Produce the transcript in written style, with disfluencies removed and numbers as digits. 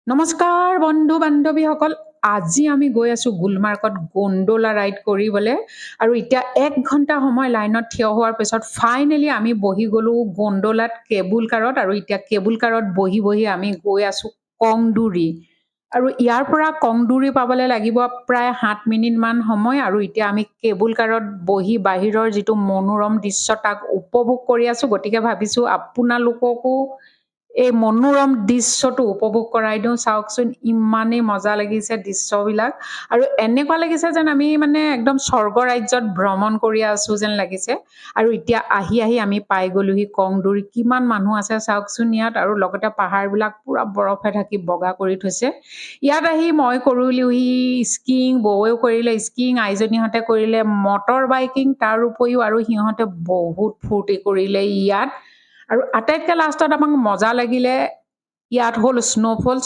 নমস্কাৰ বন্ধু বান্ধৱীসকল আজি আমি গৈ আছো গুলমাৰ্গত গণ্ডোলা ৰাইড কৰিবলৈ আৰু এতিয়া 1 ঘণ্টা সময় লাইনত থিয় হোৱাৰ পিছত ফাইনেলি আমি বহি গলো গণ্ডোলাত কেবুল কাৰত আৰু এতিয়া কেবুল কাৰত বহি বহি আমি গৈ আছো কংদুৰি আৰু ইয়াৰ পৰা কংদুৰি পাবলৈ লাগিব প্ৰায় 7 মিনিট মান সময় আৰু এতিয়া আমি কেবুল কাৰত বহি বাহিৰৰ যিটো মনোৰম দৃশ্য তাক উপভোগ কৰি আছো গতিকে ভাবিছো আপোনালোককো এই মনোৰম দৃশ্যটো উপভোগ কৰাই দিওঁ চাওকচোন ইমানেই মজা লাগিছে দৃশ্যবিলাক আৰু এনেকুৱা লাগিছে যেন আমি মানে একদম স্বৰ্গ ৰাজ্যত ভ্ৰমণ কৰি আছো যেন লাগিছে আৰু এতিয়া আহি আহি আমি পাই গলোহি কংদুৰি কিমান মানুহ আছে চাওকচোন ইয়াত আৰু লগতে পাহাৰবিলাক পুৰা বৰফে ঢাকি বগা কৰি থৈছে ইয়াত আহি মই কৰিলোহি স্কিং বৌৱেও কৰিলে স্কিং আইজনীহঁতে কৰিলে মটৰ বাইকিং তাৰ উপৰিও আৰু সিহঁতে বহুত ফূৰ্তি কৰিলে ইয়াত আৰু আটাইতকৈ লাষ্টত আমাক মজা লাগিলে ইয়াত হ'ল স্ন'ফল